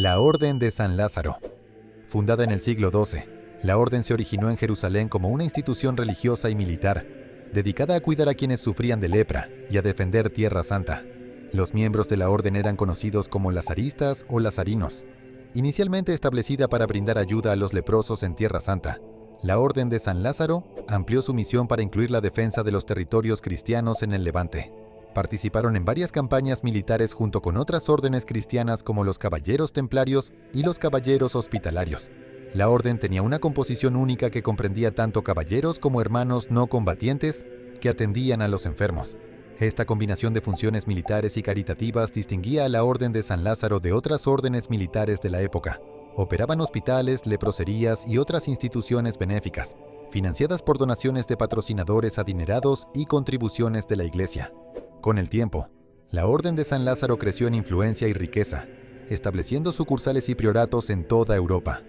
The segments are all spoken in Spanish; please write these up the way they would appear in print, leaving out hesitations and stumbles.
La Orden de San Lázaro. Fundada en el siglo XII, la orden se originó en Jerusalén como una institución religiosa y militar, dedicada a cuidar a quienes sufrían de lepra y a defender Tierra Santa. Los miembros de la orden eran conocidos como lazaristas o lazarinos. Inicialmente establecida para brindar ayuda a los leprosos en Tierra Santa, la Orden de San Lázaro amplió su misión para incluir la defensa de los territorios cristianos en el Levante. Participaron en varias campañas militares junto con otras órdenes cristianas como los Caballeros Templarios y los Caballeros Hospitalarios. La orden tenía una composición única que comprendía tanto caballeros como hermanos no combatientes que atendían a los enfermos. Esta combinación de funciones militares y caritativas distinguía a la Orden de San Lázaro de otras órdenes militares de la época. Operaban hospitales, leproserías y otras instituciones benéficas, financiadas por donaciones de patrocinadores adinerados y contribuciones de la Iglesia. Con el tiempo, la Orden de San Lázaro creció en influencia y riqueza, estableciendo sucursales y prioratos en toda Europa.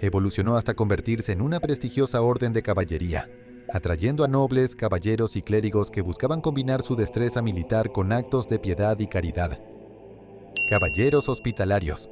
Evolucionó hasta convertirse en una prestigiosa orden de caballería, atrayendo a nobles, caballeros y clérigos que buscaban combinar su destreza militar con actos de piedad y caridad. Caballeros Hospitalarios.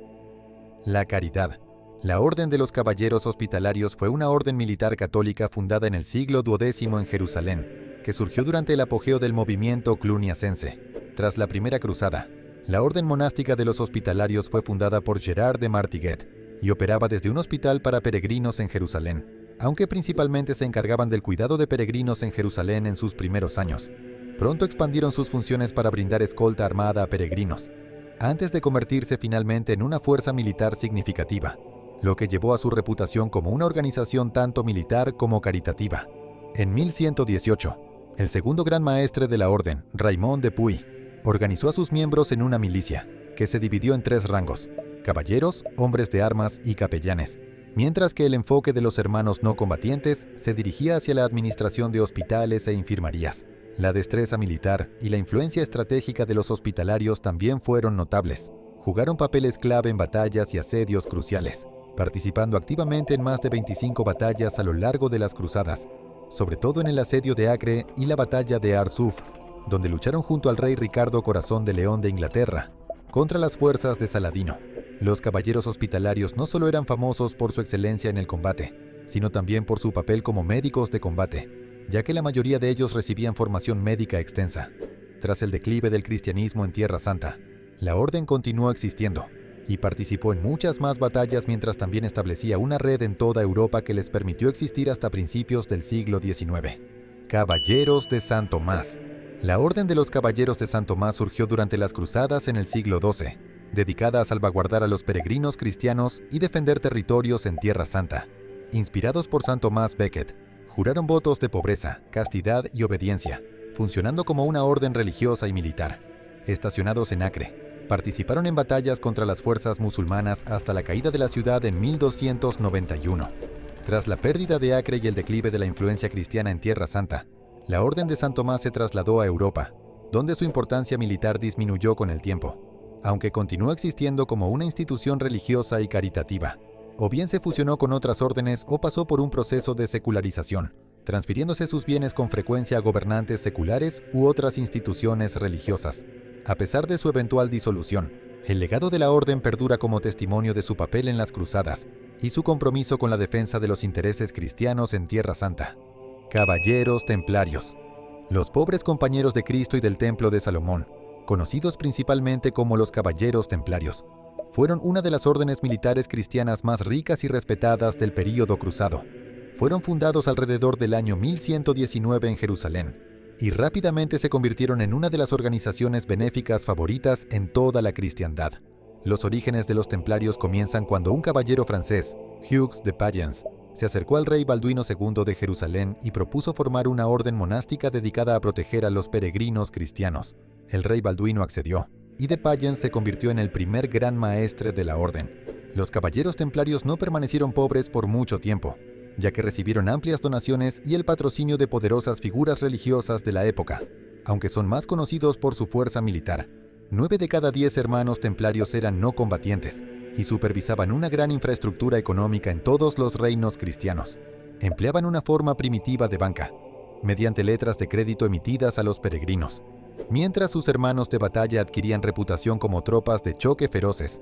La caridad. La Orden de los Caballeros Hospitalarios fue una orden militar católica fundada en el siglo XII en Jerusalén, que surgió durante el apogeo del movimiento cluniacense. Tras la Primera Cruzada, la orden monástica de los hospitalarios fue fundada por Gerard de Martiguet y operaba desde un hospital para peregrinos en Jerusalén, aunque principalmente se encargaban del cuidado de peregrinos en Jerusalén en sus primeros años. Pronto expandieron sus funciones para brindar escolta armada a peregrinos, antes de convertirse finalmente en una fuerza militar significativa, lo que llevó a su reputación como una organización tanto militar como caritativa. En 1118, el segundo gran maestre de la orden, Raymond de Puy, organizó a sus miembros en una milicia, que se dividió en 3 rangos: caballeros, hombres de armas y capellanes, mientras que el enfoque de los hermanos no combatientes se dirigía hacia la administración de hospitales e infirmarías. La destreza militar y la influencia estratégica de los hospitalarios también fueron notables. Jugaron papeles clave en batallas y asedios cruciales, participando activamente en más de 25 batallas a lo largo de las cruzadas, sobre todo en el asedio de Acre y la batalla de Arsuf, donde lucharon junto al rey Ricardo Corazón de León de Inglaterra contra las fuerzas de Saladino. Los caballeros hospitalarios no solo eran famosos por su excelencia en el combate, sino también por su papel como médicos de combate, ya que la mayoría de ellos recibían formación médica extensa. Tras el declive del cristianismo en Tierra Santa, la orden continuó existiendo y participó en muchas más batallas mientras también establecía una red en toda Europa que les permitió existir hasta principios del siglo XIX. Caballeros de San Tomás. La Orden de los Caballeros de San Tomás surgió durante las Cruzadas en el siglo XII, dedicada a salvaguardar a los peregrinos cristianos y defender territorios en Tierra Santa. Inspirados por San Tomás Becket, juraron votos de pobreza, castidad y obediencia, funcionando como una orden religiosa y militar. Estacionados en Acre, participaron en batallas contra las fuerzas musulmanas hasta la caída de la ciudad en 1291. Tras la pérdida de Acre y el declive de la influencia cristiana en Tierra Santa, la Orden de San Tomás se trasladó a Europa, donde su importancia militar disminuyó con el tiempo, aunque continuó existiendo como una institución religiosa y caritativa. O bien se fusionó con otras órdenes o pasó por un proceso de secularización, transfiriéndose sus bienes con frecuencia a gobernantes seculares u otras instituciones religiosas. A pesar de su eventual disolución, el legado de la orden perdura como testimonio de su papel en las cruzadas y su compromiso con la defensa de los intereses cristianos en Tierra Santa. Caballeros Templarios. Los pobres compañeros de Cristo y del Templo de Salomón, conocidos principalmente como los Caballeros Templarios, fueron una de las órdenes militares cristianas más ricas y respetadas del período cruzado. Fueron fundados alrededor del año 1119 en Jerusalén, y rápidamente se convirtieron en una de las organizaciones benéficas favoritas en toda la cristiandad. Los orígenes de los templarios comienzan cuando un caballero francés, Hugues de Payens, se acercó al rey Balduino II de Jerusalén y propuso formar una orden monástica dedicada a proteger a los peregrinos cristianos. El rey Balduino accedió, y de Payens se convirtió en el primer gran maestre de la orden. Los caballeros templarios no permanecieron pobres por mucho tiempo, ya que recibieron amplias donaciones y el patrocinio de poderosas figuras religiosas de la época, aunque son más conocidos por su fuerza militar. 9 de cada 10 hermanos templarios eran no combatientes y supervisaban una gran infraestructura económica en todos los reinos cristianos. Empleaban una forma primitiva de banca, mediante letras de crédito emitidas a los peregrinos, mientras sus hermanos de batalla adquirían reputación como tropas de choque feroces.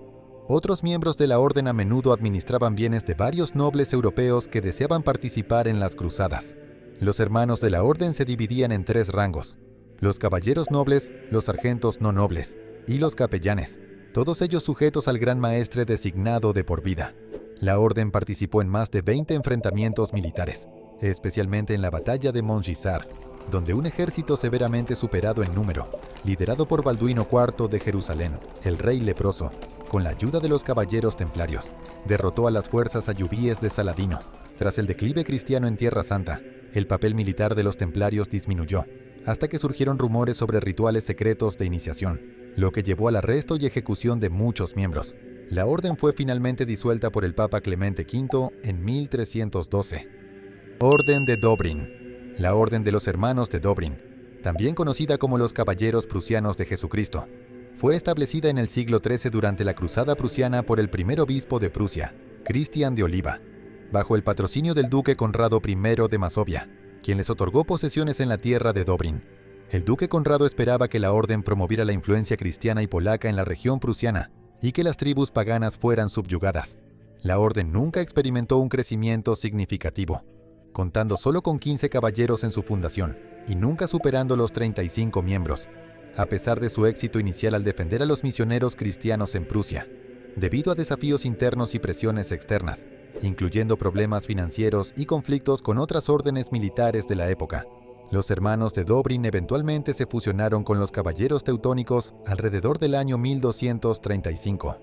Otros miembros de la orden a menudo administraban bienes de varios nobles europeos que deseaban participar en las cruzadas. Los hermanos de la orden se dividían en 3 rangos: los caballeros nobles, los sargentos no nobles y los capellanes, todos ellos sujetos al gran maestre designado de por vida. La orden participó en más de 20 enfrentamientos militares, especialmente en la batalla de Montgisart, donde un ejército severamente superado en número, liderado por Balduino IV de Jerusalén, el rey leproso, con la ayuda de los caballeros templarios, derrotó a las fuerzas ayubíes de Saladino. Tras el declive cristiano en Tierra Santa, el papel militar de los templarios disminuyó, hasta que surgieron rumores sobre rituales secretos de iniciación, lo que llevó al arresto y ejecución de muchos miembros. La orden fue finalmente disuelta por el Papa Clemente V en 1312. Orden de Dobrin. La Orden de los Hermanos de Dobrin, también conocida como los Caballeros Prusianos de Jesucristo, fue establecida en el siglo XIII durante la Cruzada Prusiana por el primer obispo de Prusia, Cristian de Oliva, bajo el patrocinio del duque Conrado I de Masovia, quien les otorgó posesiones en la tierra de Dobrin. El duque Conrado esperaba que la orden promoviera la influencia cristiana y polaca en la región prusiana y que las tribus paganas fueran subyugadas. La orden nunca experimentó un crecimiento significativo, contando solo con 15 caballeros en su fundación y nunca superando los 35 miembros, a pesar de su éxito inicial al defender a los misioneros cristianos en Prusia, debido a desafíos internos y presiones externas, incluyendo problemas financieros y conflictos con otras órdenes militares de la época. Los hermanos de Dobrin eventualmente se fusionaron con los caballeros teutónicos alrededor del año 1235.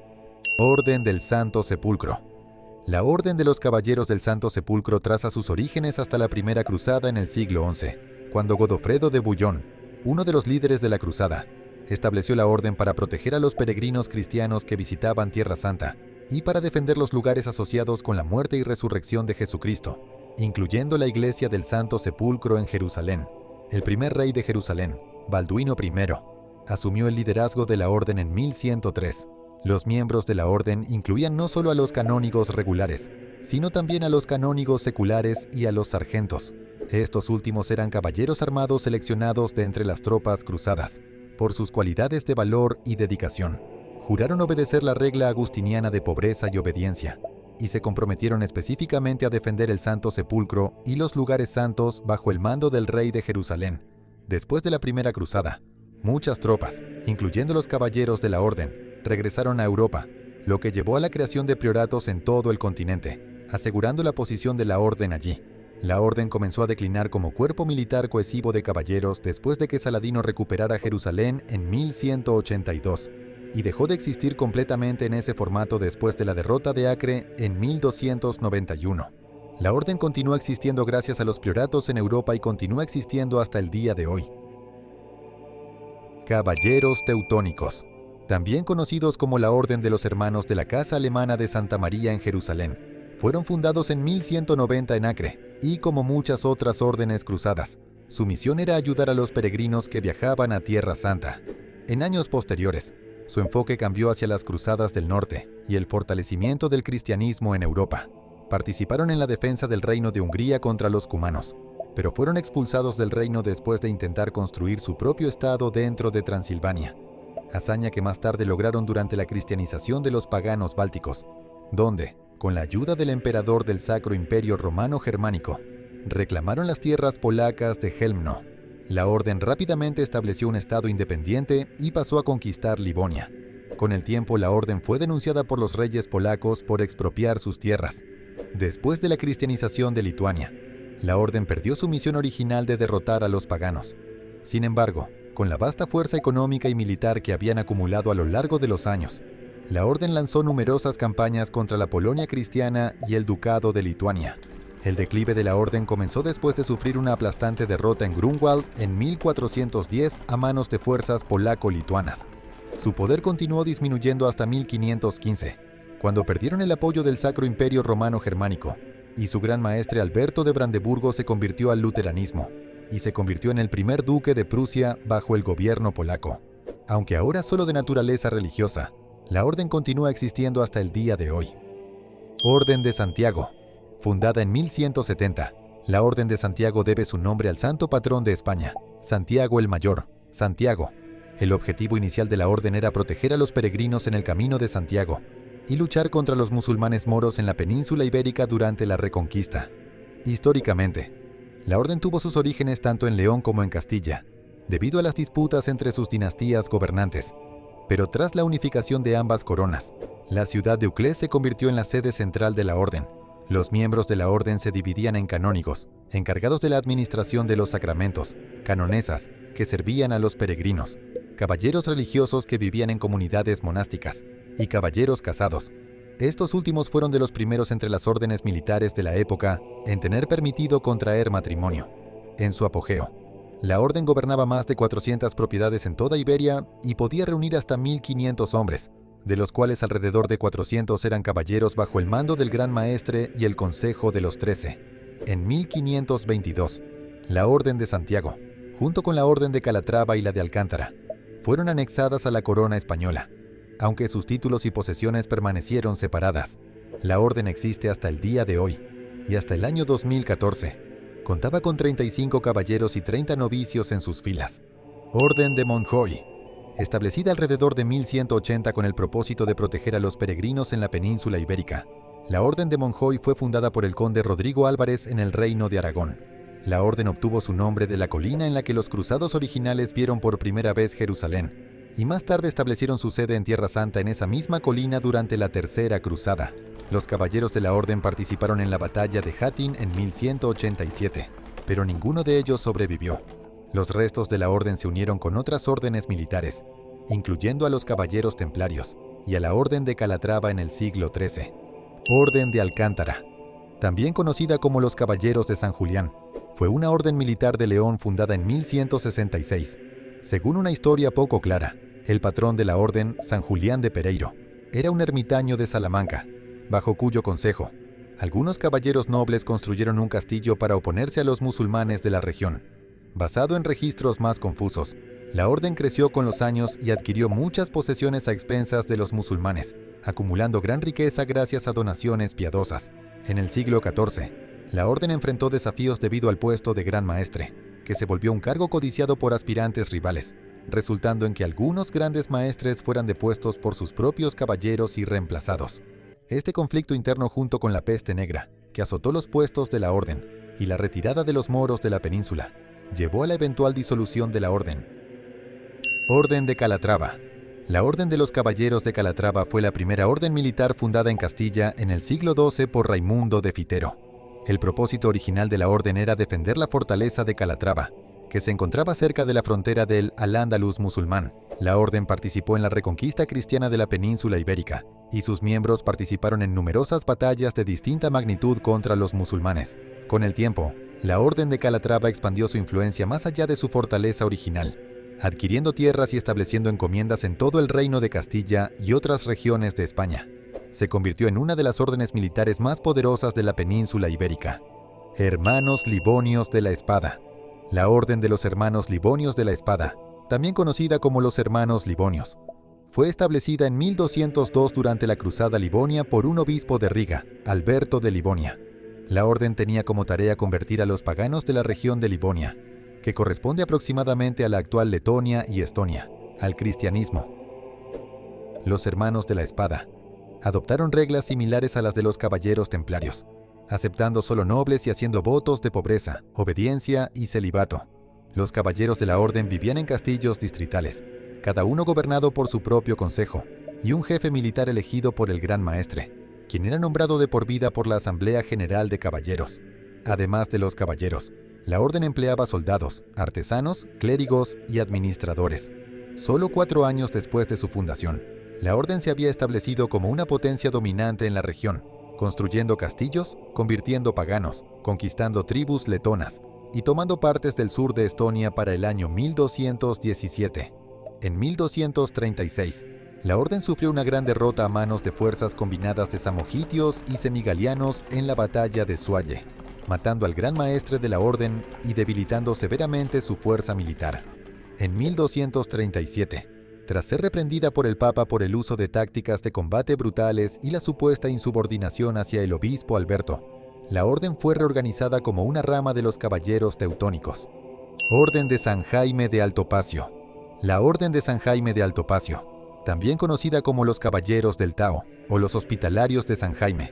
Orden del Santo Sepulcro. La Orden de los Caballeros del Santo Sepulcro traza sus orígenes hasta la Primera Cruzada en el siglo XI, cuando Godofredo de Bouillon, uno de los líderes de la cruzada, estableció la orden para proteger a los peregrinos cristianos que visitaban Tierra Santa y para defender los lugares asociados con la muerte y resurrección de Jesucristo, incluyendo la iglesia del Santo Sepulcro en Jerusalén. El primer rey de Jerusalén, Balduino I, asumió el liderazgo de la orden en 1103. Los miembros de la orden incluían no solo a los canónigos regulares, sino también a los canónigos seculares y a los sargentos. Estos últimos eran caballeros armados seleccionados de entre las tropas cruzadas, por sus cualidades de valor y dedicación. Juraron obedecer la regla agustiniana de pobreza y obediencia, y se comprometieron específicamente a defender el Santo Sepulcro y los lugares santos bajo el mando del rey de Jerusalén. Después de la Primera Cruzada, muchas tropas, incluyendo los caballeros de la orden, regresaron a Europa, lo que llevó a la creación de prioratos en todo el continente, asegurando la posición de la orden allí. La orden comenzó a declinar como cuerpo militar cohesivo de caballeros después de que Saladino recuperara Jerusalén en 1182, y dejó de existir completamente en ese formato después de la derrota de Acre en 1291. La orden continúa existiendo gracias a los prioratos en Europa y continúa existiendo hasta el día de hoy. Caballeros Teutónicos, también conocidos como la Orden de los Hermanos de la Casa Alemana de Santa María en Jerusalén, fueron fundados en 1190 en Acre, y como muchas otras órdenes cruzadas, su misión era ayudar a los peregrinos que viajaban a Tierra Santa. En años posteriores, su enfoque cambió hacia las cruzadas del norte y el fortalecimiento del cristianismo en Europa. Participaron en la defensa del reino de Hungría contra los cumanos, pero fueron expulsados del reino después de intentar construir su propio estado dentro de Transilvania, hazaña que más tarde lograron durante la cristianización de los paganos bálticos, donde, con la ayuda del emperador del Sacro Imperio Romano Germánico, reclamaron las tierras polacas de Chełmno. La orden rápidamente estableció un estado independiente y pasó a conquistar Livonia. Con el tiempo, la orden fue denunciada por los reyes polacos por expropiar sus tierras. Después de la cristianización de Lituania, la orden perdió su misión original de derrotar a los paganos. Sin embargo, con la vasta fuerza económica y militar que habían acumulado a lo largo de los años, la orden lanzó numerosas campañas contra la Polonia cristiana y el Ducado de Lituania. El declive de la orden comenzó después de sufrir una aplastante derrota en Grunwald en 1410 a manos de fuerzas polaco-lituanas. Su poder continuó disminuyendo hasta 1515, cuando perdieron el apoyo del Sacro Imperio Romano Germánico, y su gran maestre Alberto de Brandeburgo se convirtió al luteranismo, y se convirtió en el primer duque de Prusia bajo el gobierno polaco. Aunque ahora solo de naturaleza religiosa, la orden continúa existiendo hasta el día de hoy. Orden de Santiago. Fundada en 1170, la Orden de Santiago debe su nombre al santo patrón de España, Santiago el Mayor, Santiago. El objetivo inicial de la orden era proteger a los peregrinos en el Camino de Santiago, y luchar contra los musulmanes moros en la península ibérica durante la Reconquista. Históricamente, la orden tuvo sus orígenes tanto en León como en Castilla, debido a las disputas entre sus dinastías gobernantes. Pero tras la unificación de ambas coronas, la ciudad de Uclés se convirtió en la sede central de la orden. Los miembros de la orden se dividían en canónigos, encargados de la administración de los sacramentos, canonesas, que servían a los peregrinos, caballeros religiosos que vivían en comunidades monásticas, y caballeros casados. Estos últimos fueron de los primeros entre las órdenes militares de la época en tener permitido contraer matrimonio. En su apogeo, la orden gobernaba más de 400 propiedades en toda Iberia y podía reunir hasta 1.500 hombres, de los cuales alrededor de 400 eran caballeros bajo el mando del Gran Maestre y el Consejo de los 13. En 1522, la Orden de Santiago, junto con la Orden de Calatrava y la de Alcántara, fueron anexadas a la corona española, aunque sus títulos y posesiones permanecieron separadas. La orden existe hasta el día de hoy, y hasta el año 2014, contaba con 35 caballeros y 30 novicios en sus filas. Orden de Monjoy, establecida alrededor de 1180 con el propósito de proteger a los peregrinos en la península ibérica. La Orden de Monjoy fue fundada por el conde Rodrigo Álvarez en el Reino de Aragón. La orden obtuvo su nombre de la colina en la que los cruzados originales vieron por primera vez Jerusalén, y más tarde establecieron su sede en Tierra Santa en esa misma colina durante la Tercera Cruzada. Los caballeros de la orden participaron en la batalla de Hattin en 1187, pero ninguno de ellos sobrevivió. Los restos de la orden se unieron con otras órdenes militares, incluyendo a los caballeros templarios y a la Orden de Calatrava en el siglo XIII. Orden de Alcántara, también conocida como los Caballeros de San Julián, fue una orden militar de León fundada en 1166. Según una historia poco clara, el patrón de la orden, San Julián de Pereiro, era un ermitaño de Salamanca, bajo cuyo consejo, algunos caballeros nobles construyeron un castillo para oponerse a los musulmanes de la región. Basado en registros más confusos, la orden creció con los años y adquirió muchas posesiones a expensas de los musulmanes, acumulando gran riqueza gracias a donaciones piadosas. En el siglo XIV, la orden enfrentó desafíos debido al puesto de Gran Maestre, que se volvió un cargo codiciado por aspirantes rivales, resultando en que algunos grandes maestres fueran depuestos por sus propios caballeros y reemplazados. Este conflicto interno junto con la peste negra, que azotó los puestos de la orden, y la retirada de los moros de la península, llevó a la eventual disolución de la orden. Orden de Calatrava. La Orden de los Caballeros de Calatrava fue la primera orden militar fundada en Castilla en el siglo XII por Raimundo de Fitero. El propósito original de la orden era defender la fortaleza de Calatrava, que se encontraba cerca de la frontera del Al-Ándalus musulmán. La orden participó en la reconquista cristiana de la península ibérica, y sus miembros participaron en numerosas batallas de distinta magnitud contra los musulmanes. Con el tiempo, la Orden de Calatrava expandió su influencia más allá de su fortaleza original, adquiriendo tierras y estableciendo encomiendas en todo el Reino de Castilla y otras regiones de España. Se convirtió en una de las órdenes militares más poderosas de la península ibérica. Hermanos Livonios de la Espada. La Orden de los Hermanos Livonios de la Espada, también conocida como los Hermanos Livonios, fue establecida en 1202 durante la Cruzada Livonia por un obispo de Riga, Alberto de Livonia. La orden tenía como tarea convertir a los paganos de la región de Livonia, que corresponde aproximadamente a la actual Letonia y Estonia, al cristianismo. Los Hermanos de la Espada adoptaron reglas similares a las de los caballeros templarios, aceptando solo nobles y haciendo votos de pobreza, obediencia y celibato. Los caballeros de la orden vivían en castillos distritales, cada uno gobernado por su propio consejo, y un jefe militar elegido por el Gran Maestre, quien era nombrado de por vida por la Asamblea General de Caballeros. Además de los caballeros, la orden empleaba soldados, artesanos, clérigos y administradores. Solo 4 años después de su fundación, la orden se había establecido como una potencia dominante en la región, construyendo castillos, convirtiendo paganos, conquistando tribus letonas y tomando partes del sur de Estonia para el año 1217. En 1236, la orden sufrió una gran derrota a manos de fuerzas combinadas de samogitios y semigalianos en la batalla de Sualle, matando al gran maestre de la orden y debilitando severamente su fuerza militar. En 1237, tras ser reprendida por el Papa por el uso de tácticas de combate brutales y la supuesta insubordinación hacia el obispo Alberto, la orden fue reorganizada como una rama de los caballeros teutónicos. Orden de San Jaime de Altopacio. La Orden de San Jaime de Altopacio, también conocida como los Caballeros del Tao o los Hospitalarios de San Jaime.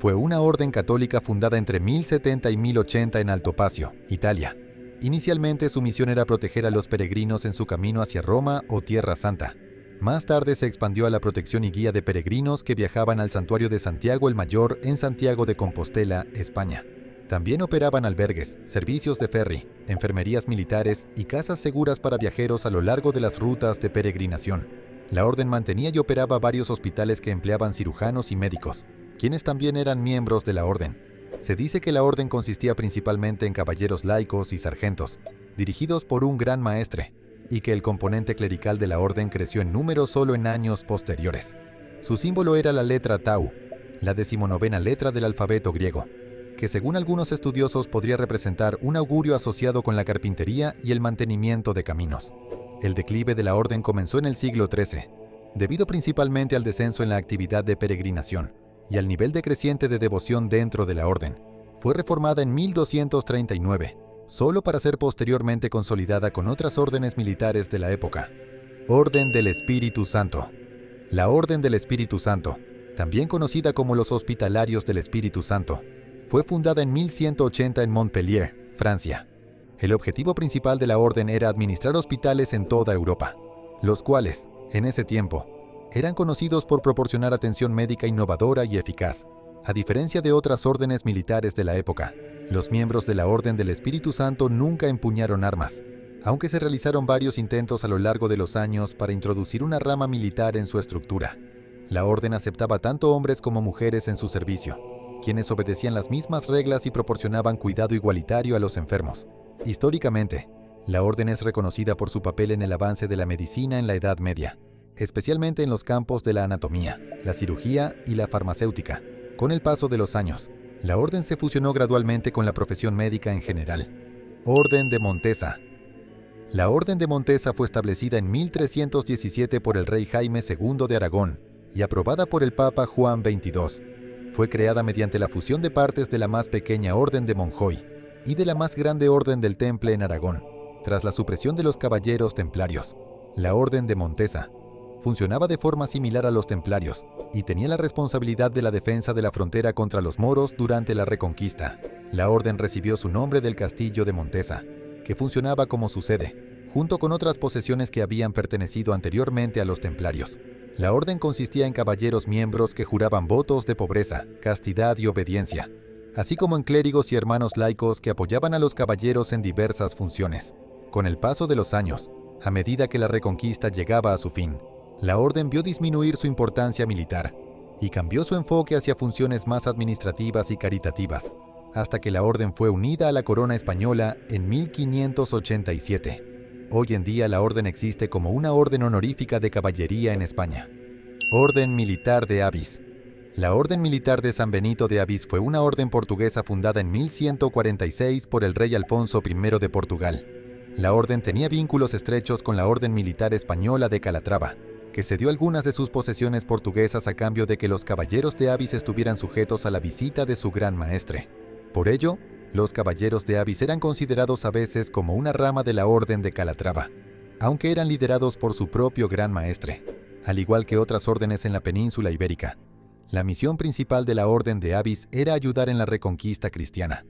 Fue una orden católica fundada entre 1070 y 1080 en Altopacio, Italia. Inicialmente su misión era proteger a los peregrinos en su camino hacia Roma o Tierra Santa. Más tarde se expandió a la protección y guía de peregrinos que viajaban al santuario de Santiago el Mayor en Santiago de Compostela, España. También operaban albergues, servicios de ferry, enfermerías militares y casas seguras para viajeros a lo largo de las rutas de peregrinación. La orden mantenía y operaba varios hospitales que empleaban cirujanos y médicos, quienes también eran miembros de la orden. Se dice que la orden consistía principalmente en caballeros laicos y sargentos, dirigidos por un gran maestre, y que el componente clerical de la orden creció en número solo en años posteriores. Su símbolo era la letra Tau, la 19ª letra del alfabeto griego, que según algunos estudiosos podría representar un augurio asociado con la carpintería y el mantenimiento de caminos. El declive de la orden comenzó en el siglo XIII, debido principalmente al descenso en la actividad de peregrinación y al nivel decreciente de devoción dentro de la orden. Fue reformada en 1239, solo para ser posteriormente consolidada con otras órdenes militares de la época. Orden del Espíritu Santo. La Orden del Espíritu Santo, también conocida como los Hospitalarios del Espíritu Santo, fue fundada en 1180 en Montpellier, Francia. El objetivo principal de la orden era administrar hospitales en toda Europa, los cuales, en ese tiempo, eran conocidos por proporcionar atención médica innovadora y eficaz. A diferencia de otras órdenes militares de la época, los miembros de la Orden del Espíritu Santo nunca empuñaron armas, aunque se realizaron varios intentos a lo largo de los años para introducir una rama militar en su estructura. La orden aceptaba tanto hombres como mujeres en su servicio, quienes obedecían las mismas reglas y proporcionaban cuidado igualitario a los enfermos. Históricamente, la orden es reconocida por su papel en el avance de la medicina en la Edad Media, especialmente en los campos de la anatomía, la cirugía y la farmacéutica. Con el paso de los años, la orden se fusionó gradualmente con la profesión médica en general. Orden de Montesa. La Orden de Montesa fue establecida en 1317 por el rey Jaime II de Aragón y aprobada por el Papa Juan XXII. Fue creada mediante la fusión de partes de la más pequeña Orden de Monjoy y de la más grande Orden del Temple en Aragón, tras la supresión de los caballeros templarios. La Orden de Montesa funcionaba de forma similar a los templarios y tenía la responsabilidad de la defensa de la frontera contra los moros durante la Reconquista. La orden recibió su nombre del castillo de Montesa, que funcionaba como su sede, junto con otras posesiones que habían pertenecido anteriormente a los templarios. La orden consistía en caballeros miembros que juraban votos de pobreza, castidad y obediencia, así como en clérigos y hermanos laicos que apoyaban a los caballeros en diversas funciones. Con el paso de los años, a medida que la Reconquista llegaba a su fin, la orden vio disminuir su importancia militar y cambió su enfoque hacia funciones más administrativas y caritativas, hasta que la orden fue unida a la corona española en 1587. Hoy en día la orden existe como una orden honorífica de caballería en España. Orden Militar de Avis. La Orden Militar de San Benito de Avis fue una orden portuguesa fundada en 1146 por el rey Alfonso I de Portugal. La orden tenía vínculos estrechos con la Orden Militar Española de Calatrava, que cedió algunas de sus posesiones portuguesas a cambio de que los caballeros de Avis estuvieran sujetos a la visita de su gran maestre. Por ello, los caballeros de Avis eran considerados a veces como una rama de la Orden de Calatrava, aunque eran liderados por su propio gran maestre, al igual que otras órdenes en la península ibérica. La misión principal de la Orden de Avis era ayudar en la reconquista cristiana,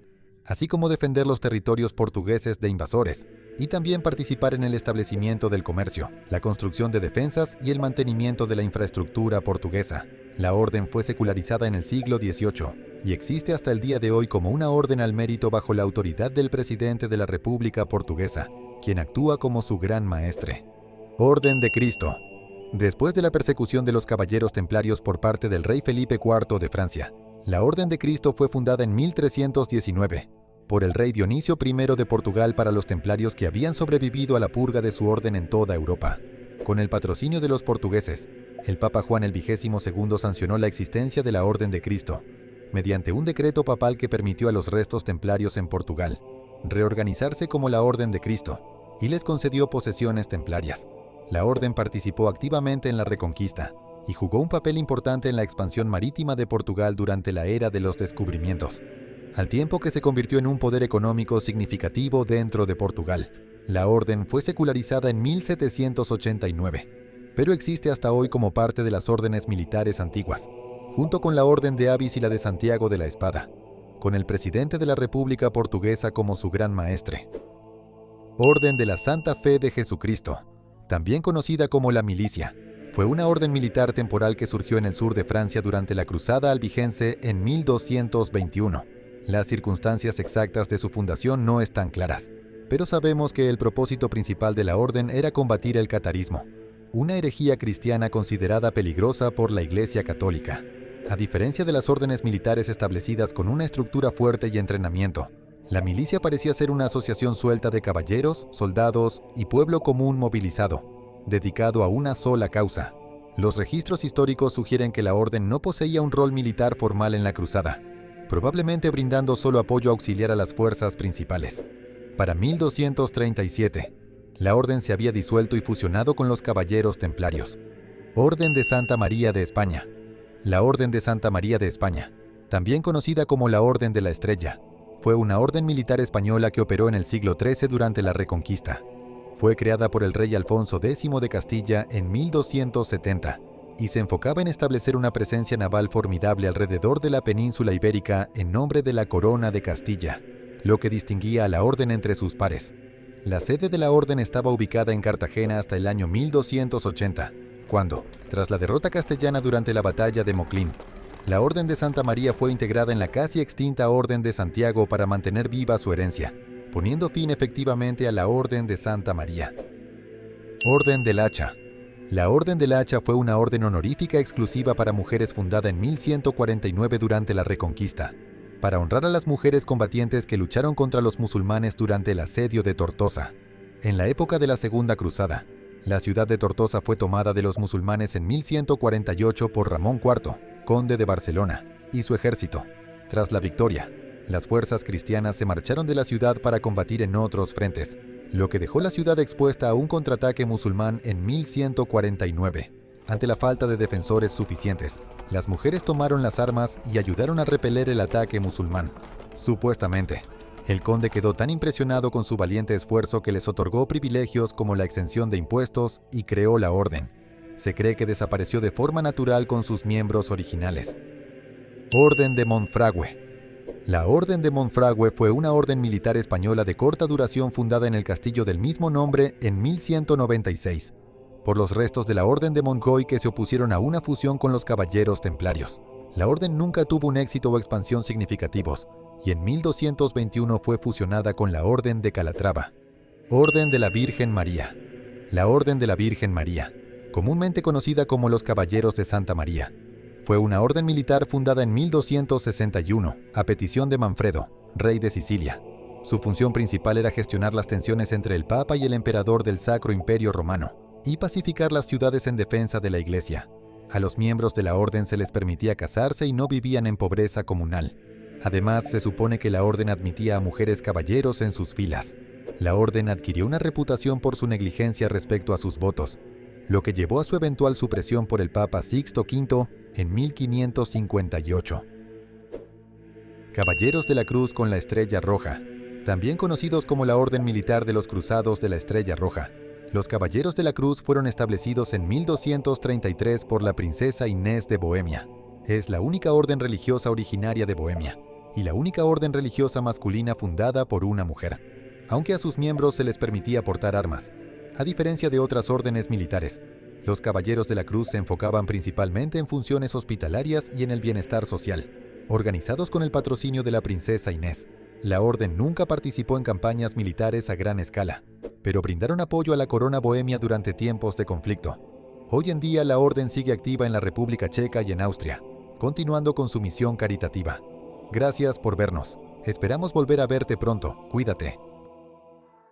así como defender los territorios portugueses de invasores, y también participar en el establecimiento del comercio, la construcción de defensas y el mantenimiento de la infraestructura portuguesa. La orden fue secularizada en el siglo XVIII y existe hasta el día de hoy como una orden al mérito bajo la autoridad del presidente de la República Portuguesa, quien actúa como su gran maestre. Orden de Cristo. Después de la persecución de los caballeros templarios por parte del rey Felipe IV de Francia, la Orden de Cristo fue fundada en 1319 por el rey Dionisio I de Portugal para los templarios que habían sobrevivido a la purga de su orden en toda Europa. Con el patrocinio de los portugueses, el Papa Juan el XXII sancionó la existencia de la Orden de Cristo, mediante un decreto papal que permitió a los restos templarios en Portugal reorganizarse como la Orden de Cristo y les concedió posesiones templarias. La Orden participó activamente en la Reconquista y jugó un papel importante en la expansión marítima de Portugal durante la era de los descubrimientos, al tiempo que se convirtió en un poder económico significativo dentro de Portugal. La orden fue secularizada en 1789. pero existe hasta hoy como parte de las órdenes militares antiguas, junto con la Orden de Avis y la de Santiago de la Espada, con el presidente de la República Portuguesa como su gran maestre. Orden de la Santa Fe de Jesucristo, también conocida como la milicia, fue una orden militar temporal que surgió en el sur de Francia durante la Cruzada Albigense en 1221. Las circunstancias exactas de su fundación no están claras, pero sabemos que el propósito principal de la orden era combatir el catarismo, una herejía cristiana considerada peligrosa por la Iglesia Católica. A diferencia de las órdenes militares establecidas con una estructura fuerte y entrenamiento, la milicia parecía ser una asociación suelta de caballeros, soldados y pueblo común movilizado, dedicado a una sola causa. Los registros históricos sugieren que la orden no poseía un rol militar formal en la cruzada, probablemente brindando solo apoyo auxiliar a las fuerzas principales. Para 1237, la orden se había disuelto y fusionado con los caballeros templarios. Orden de Santa María de España. La Orden de Santa María de España, también conocida como la Orden de la Estrella, fue una orden militar española que operó en el siglo XIII durante la Reconquista. Fue creada por el rey Alfonso X de Castilla en 1270 y se enfocaba en establecer una presencia naval formidable alrededor de la península ibérica en nombre de la Corona de Castilla, lo que distinguía a la orden entre sus pares. La sede de la orden estaba ubicada en Cartagena hasta el año 1280, cuando, tras la derrota castellana durante la batalla de Moclín, la Orden de Santa María fue integrada en la casi extinta Orden de Santiago para mantener viva su herencia, poniendo fin efectivamente a la Orden de Santa María. Orden del Hacha. La Orden del Hacha fue una orden honorífica exclusiva para mujeres fundada en 1149 durante la Reconquista, para honrar a las mujeres combatientes que lucharon contra los musulmanes durante el asedio de Tortosa. En la época de la Segunda Cruzada, la ciudad de Tortosa fue tomada de los musulmanes en 1148 por Ramón IV, conde de Barcelona, y su ejército. Tras la victoria, las fuerzas cristianas se marcharon de la ciudad para combatir en otros frentes, lo que dejó la ciudad expuesta a un contraataque musulmán en 1149. Ante la falta de defensores suficientes, las mujeres tomaron las armas y ayudaron a repeler el ataque musulmán. Supuestamente, el conde quedó tan impresionado con su valiente esfuerzo que les otorgó privilegios como la exención de impuestos y creó la orden. Se cree que desapareció de forma natural con sus miembros originales. Orden de Monfragüe. La Orden de Monfragüe fue una orden militar española de corta duración fundada en el castillo del mismo nombre en 1196, por los restos de la Orden de Mongoy que se opusieron a una fusión con los caballeros templarios. La orden nunca tuvo un éxito o expansión significativos, y en 1221 fue fusionada con la Orden de Calatrava. Orden de la Virgen María. La Orden de la Virgen María, comúnmente conocida como los Caballeros de Santa María, fue una orden militar fundada en 1261, a petición de Manfredo, rey de Sicilia. Su función principal era gestionar las tensiones entre el Papa y el emperador del Sacro Imperio Romano, y pacificar las ciudades en defensa de la Iglesia. A los miembros de la orden se les permitía casarse y no vivían en pobreza comunal. Además, se supone que la orden admitía a mujeres caballeros en sus filas. La orden adquirió una reputación por su negligencia respecto a sus votos, lo que llevó a su eventual supresión por el Papa Sixto V en 1558. Caballeros de la Cruz con la Estrella Roja, también conocidos como la Orden Militar de los Cruzados de la Estrella Roja. Los Caballeros de la Cruz fueron establecidos en 1233 por la princesa Inés de Bohemia. Es la única orden religiosa originaria de Bohemia, y la única orden religiosa masculina fundada por una mujer, aunque a sus miembros se les permitía portar armas. A diferencia de otras órdenes militares, los Caballeros de la Cruz se enfocaban principalmente en funciones hospitalarias y en el bienestar social, organizados con el patrocinio de la princesa Inés. La orden nunca participó en campañas militares a gran escala, pero brindaron apoyo a la corona bohemia durante tiempos de conflicto. Hoy en día la orden sigue activa en la República Checa y en Austria, continuando con su misión caritativa. Gracias por vernos. Esperamos volver a verte pronto. Cuídate.